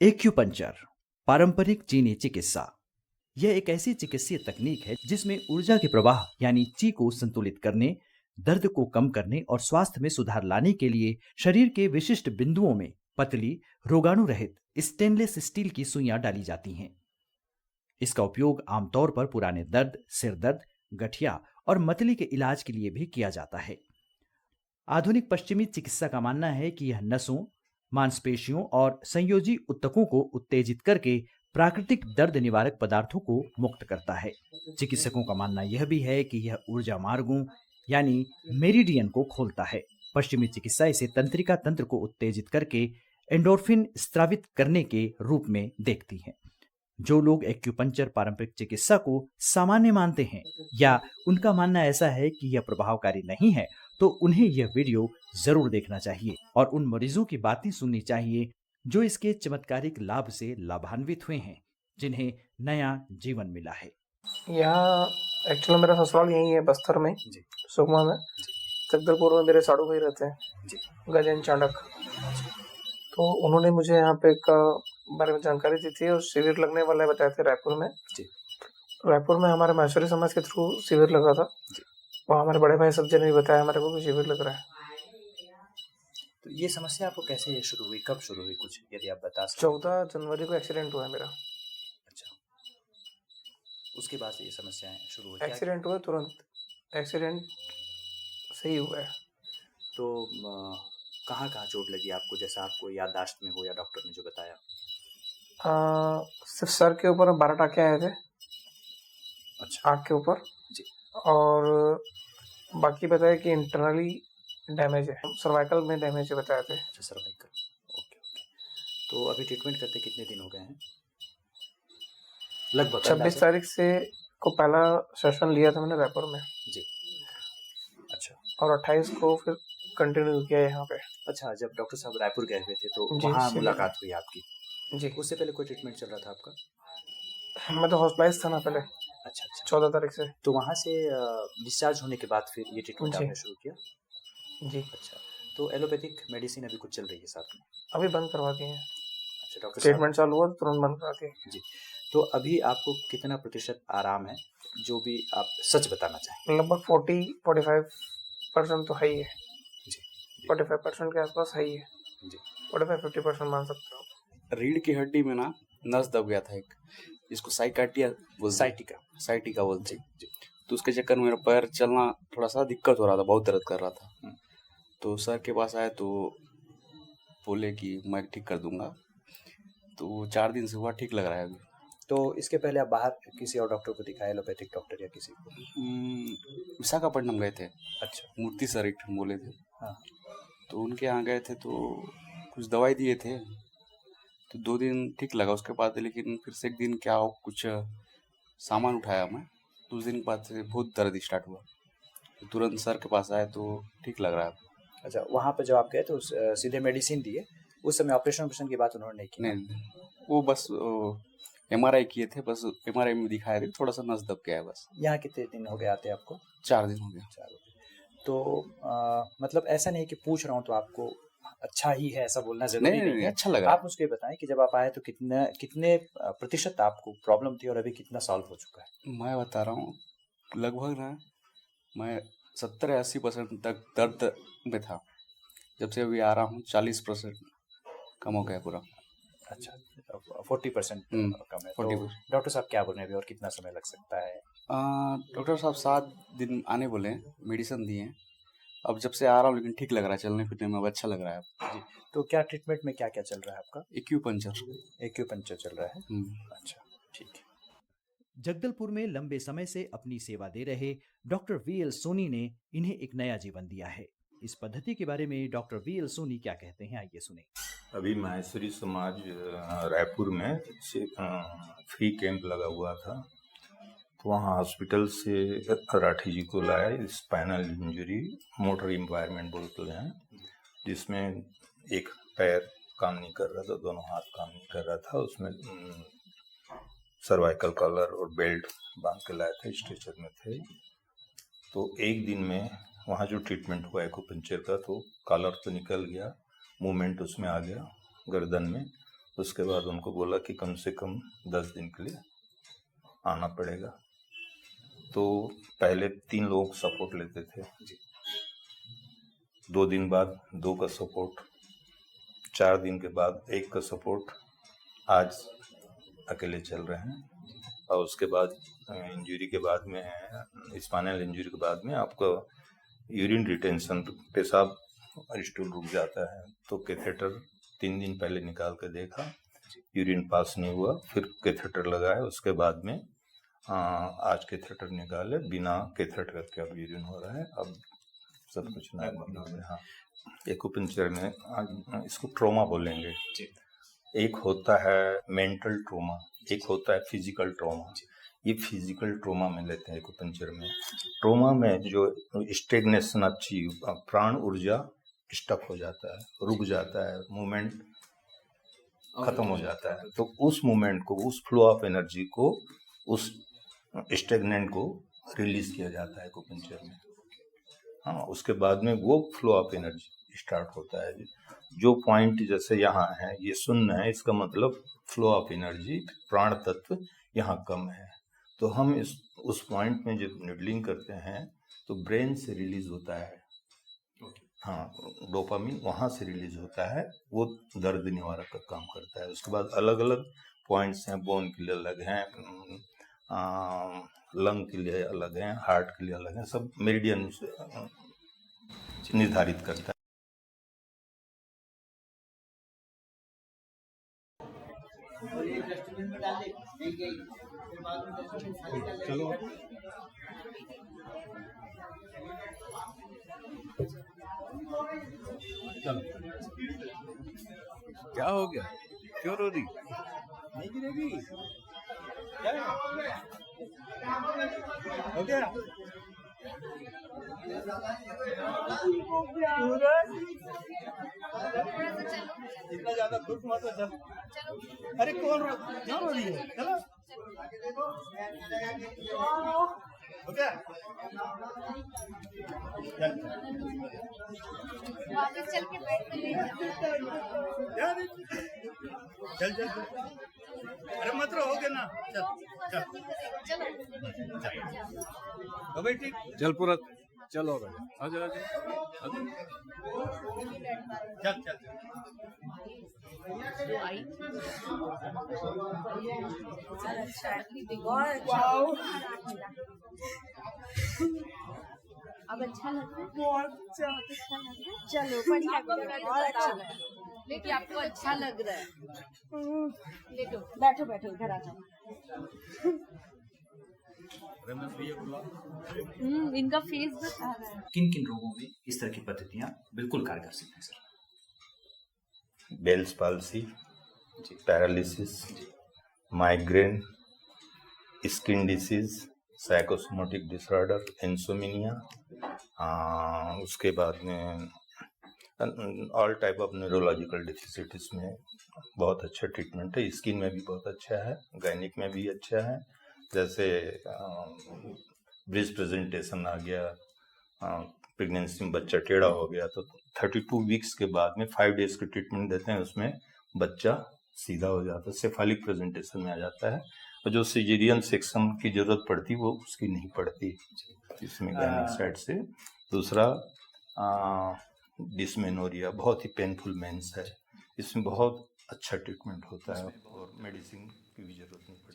Acupuncture पारंपरिक चीनी चिकित्सा। यह एक ऐसी चिकित्सीय तकनीक है जिसमें ऊर्जा के प्रवाह यानी ची को संतुलित करने, दर्द को कम करने और स्वास्थ्य में सुधार लाने के लिए शरीर के विशिष्ट बिंदुओं में पतली, रोगाणु रहित स्टेनलेस स्टील की सुइयां डाली जाती हैं। इसका उपयोग आमतौर पर पुराने दर्द, सिर दर्द, गठिया और मतली के इलाज के लिए भी किया जाता है। आधुनिक पश्चिमी चिकित्सा का मानना है कि यह नसों, मांसपेशियों और संयोजी ऊतकों को उत्तेजित करके प्राकृतिक दर्द निवारक पदार्थों को मुक्त करता है। चिकित्सकों का मानना यह भी है कि यह ऊर्जा मार्गों यानी मेरिडियन को खोलता है। पश्चिमी चिकित्सा इसे तंत्रिका तंत्र को उत्तेजित करके एंडोर्फिन स्रावित करने के रूप में देखती है। जो लोग एक्यूपंक्चर पारंपरिक चिकित्सा को सामान्य मानते हैं या उनका मानना ऐसा है कि यह प्रभावकारी नहीं है, तो उन्हें यह वीडियो जरूर देखना चाहिए और उन मरीजों की बातें सुननी चाहिए जो इसके चमत्कारिक लाभ से लाभान्वित हुए हैं, जिन्हें नया जीवन मिला है। यहाँ एक्चुअली मेरा ससुराल यही है, बस्तर में जी सुकमा में। जगदलपुर में मेरे साड़ू भाई रहते हैं जी गजेन चाणक। तो उन्होंने मुझे यहाँ पे का बारे में जानकारी दी थी और शिविर लगने वाला है बताए थे रायपुर में। जी रायपुर में हमारे माहेश्वरी समाज के थ्रू शिविर लगा था। जी। वहाँ हमारे बड़े भाई सज्जन ने बताया हमारे को भी शिविर लग रहा है। तो ये समस्या आपको कैसे शुरू हुई, कब शुरू हुई, कुछ यदि आप बता सकें? 14 जनवरी को एक्सीडेंट हुआ है मेरा। अच्छा, उसके बाद से ये समस्याएं शुरू हुई? एक्सीडेंट हुआ, तुरंत एक्सीडेंट सही हुआ है। तो कहाँ कहाँ चोट लगी आपको, जैसा आपको याददाश्त में हो या डॉक्टर ने जो बताया? सिर्फ सर के ऊपर 12 टाँके आए थे। अच्छा। आँख के ऊपर जी। और बाकी बताया कि इंटरनली डैमेज है, सर्वाइकल में डैमेज है बताए थे। अच्छा, सर्वाइकल। Okay okay. तो अभी ट्रीटमेंट करते कितने दिन हो गए हैं लगभग? 26 तारीख से को पहला सेशन लिया था मैंने रायपुर में जी। अच्छा। और 28 को फिर कंटिन्यू किया यहाँ पे। अच्छा, जब डॉक्टर साहब रायपुर गए हुए थे तो जी, वहाँ मुलाकात हुई आपकी? जी। उससे पहले कोई ट्रीटमेंट चल रहा था आपका? मैं तो हॉस्पिटलाइज था ना पहले। अच्छा अच्छा। 14 तारीख से। तो वहाँ से डिस्चार्ज होने के बाद फिर ये ट्रीटमेंट जी। आपने शुरू किया? जी। अच्छा, तो एलोपैथिक मेडिसिन अभी कुछ चल रही है साथ में? अभी बंद करवा दी है। अच्छा, डॉक्टर ट्रीटमेंट चालू हुआ तुरंत बंद करा दी। जी। तो अभी आपको कितना प्रतिशत आराम है, जो भी आप सच बताना चाहें? लगभग 40-45% तो है ही है। जी। 45% के आसपास है ही है। जी। 45-50% मान सकते हो। रीढ़ की हड्डी में ना नस दब गया था एक, जिसको साइटिका बोलते हैं। तो उसके चक्कर में मेरा पैर चलना थोड़ा सा दिक्कत हो रहा था, बहुत दर्द कर रहा था। तो सर के पास आए तो बोले कि मैं ठीक कर दूंगा। तो 4 दिन से हुआ, ठीक लग रहा है अभी। तो इसके पहले आप बाहर किसी और डॉक्टर को दिखाए, एलोपैथिक डॉक्टर या किसी को? विशाखापट्टनम गए थे। अच्छा। मूर्ति सर एक बोले थे। हाँ। तो उनके यहाँ गए थे तो कुछ दवाई दिए थे, तो 2 दिन ठीक लगा। उसके बाद लेकिन फिर से एक दिन क्या हो, कुछ सामान उठाया मैं, तो उस दिन बाद से बहुत दर्द स्टार्ट हुआ। तो तुरंत सर के पास आए तो ठीक लग रहा है। अच्छा, वहाँ पे जब आप गए तो सीधे मेडिसिन दिए? उस समय ऑपरेशन की बात उन्होंने नहीं की? नहीं, वो बस MRI किए थे, बस MRI में दिखाया थे थोड़ा सा नस दब गया है बस। यहाँ कितने दिन हो गए आते आपको? 4 दिन हो गया। 4 हो गए। तो मतलब ऐसा नहीं कि पूछ रहा हूँ तो आपको अच्छा ही है ऐसा बोलना जरूरी नहीं है। अच्छा लगा। आप मुझे बताएं कि जब आप आए तो कितने प्रतिशत आपको प्रॉब्लम थी और अभी कितना सॉल्व हो चुका है? मैं बता रहा हूँ, लगभग ना मैं 70-80% तक दर्द में था। जब से अभी आ रहा हूँ 40% कम हो गया पूरा। अच्छा, 40% कम है। तो डॉक्टर साहब क्या बोल रहे हैं अभी, और कितना समय लग सकता है? डॉक्टर साहब 7 दिन आने बोले, मेडिसिन दिए। अब जब से आ रहा हूँ लेकिन ठीक लग रहा है, चलने फिरने में अब अच्छा लग रहा है। जी। तो क्या ट्रीटमेंट में क्या क्या चल रहा है आपका? एक्यूपंक्चर चल रहा है। अच्छा, ठीक है। जगदलपुर में लंबे समय से अपनी सेवा दे रहे डॉक्टर VL सोनी ने इन्हें एक नया जीवन दिया है। इस पद्धति के बारे में डॉक्टर VL सोनी क्या कहते हैं, आइए सुने। अभी माहेश्वरी समाज रायपुर में फ्री कैंप लगा हुआ था, तो वहाँ हॉस्पिटल से राठी जी को लाया। स्पाइनल इंजरी, मोटर इम्पायरमेंट बोलते हैं, जिसमें एक पैर काम नहीं कर रहा था, दोनों हाथ काम नहीं कर रहा था। उसमें सर्वाइकल कॉलर और बेल्ट बांध के लाए थे, स्ट्रेचर में थे। तो एक दिन में वहाँ जो ट्रीटमेंट हुआ एक्यूपंक्चर का, तो कॉलर तो निकल गया, मूवमेंट उसमें आ गया गर्दन में, उसके बाद उनको बोला कि कम से कम 10 दिन के लिए आना पड़ेगा। तो पहले 3 लोग सपोर्ट लेते थे, 2 दिन बाद 2 का सपोर्ट, 4 दिन के बाद 1 का सपोर्ट, आज अकेले चल रहे हैं। और उसके बाद इंजरी के बाद में, स्पाइनल इंजरी के बाद में आपका यूरिन रिटेंशन, पेशाब स्टूल रुक जाता है, तो कैथेटर 3 दिन पहले निकाल के देखा, यूरिन पास नहीं हुआ, फिर कैथेटर लगाया। उसके बाद में आज कैथेटर निकाले, बिना कैथेटर के अब यूरिन हो रहा है, अब सब कुछ नॉर्मल है। हाँ, एक्यूपंक्चर में इसको ट्रॉमा बोलेंगे। एक होता है मेंटल ट्रॉमा, एक होता है फिजिकल ट्रॉमा। ये फिजिकल ट्रॉमा में लेते हैं एक्यूपंक्चर में। ट्रॉमा में जो स्टेग्नेशन अच्छी प्राण ऊर्जा स्टक हो जाता है, रुक जाता है, मूवमेंट खत्म हो जाता है, तो उस मूवमेंट को, उस फ्लो ऑफ एनर्जी को, उस स्टेगनेंट को रिलीज किया जाता है एक्यूपंक्चर में। हाँ, उसके बाद में वो फ्लो ऑफ एनर्जी स्टार्ट होता है। जो पॉइंट जैसे यहाँ है, ये शून्य है, इसका मतलब फ्लो ऑफ एनर्जी, प्राण तत्व यहाँ कम है। तो हम उस पॉइंट में जब निडलिंग करते हैं तो ब्रेन से रिलीज होता है, हाँ, डोपामिन वहाँ से रिलीज होता है, वो दर्द निवारक का काम करता है। उसके बाद अलग अलग पॉइंट्स हैं, बोन के लिए अलग हैं, लंग के लिए अलग हैं, हार्ट के लिए अलग हैं, सब मेरिडियन निर्धारित करता है। चलो चलो, क्या हो गया, क्यों रो रही? नहीं गिरेगी, क्या हो गया? इतना ज्यादा दुख मत हो, चल। अरे कौन क्यों रो रही है? चलो, हो गया? वापस चल के बैठ ले चल चल चल, अरे मत रो, हो गया ना, चल चल हो भाई, ठीक, चल पूरा, चलो आजा आजा आजा, चल चल अब अच्छा लग रहा है, बहुत अच्छा लग रहा है। चलो बढ़िया, बहुत अच्छा लग रहा है। लेकिन आपको अच्छा लग रहा है, लेटो, बैठो बैठो, इधर आ जाओ। इनका फेस बता रहा है। किन किन रोगों में इस तरह की पद्धतियां बिल्कुल कारगर सिद्ध हैं sir? Bell's palsy, paralysis, migraine, skin disease, psychosomatic disorder, insomnia, उसके बाद में ऑल टाइप ऑफ न्यूरोलॉजिकल डिफिसिटिस में बहुत अच्छा ट्रीटमेंट है। स्किन में भी बहुत अच्छा है, गायनिक में भी अच्छा है। जैसे ब्रेस्ट प्रेजेंटेशन आ गया, प्रेगनेंसी में बच्चा टेढ़ा हो गया, तो 32 वीक्स के बाद में 5 डेज की ट्रीटमेंट देते हैं, उसमें बच्चा सीधा हो जाता है, सेफालिक प्रेजेंटेशन में आ जाता है। और जो सिजेरियन सेक्शन की जरूरत पड़ती वो उसकी नहीं पड़ती इसमें गायनिक साइड से। दूसरा डिस्मेनोरिया, बहुत ही पेनफुल मेंस है, इसमें बहुत अच्छा ट्रीटमेंट होता है और मेडिसिन की भी जरूरत नहीं पड़ती।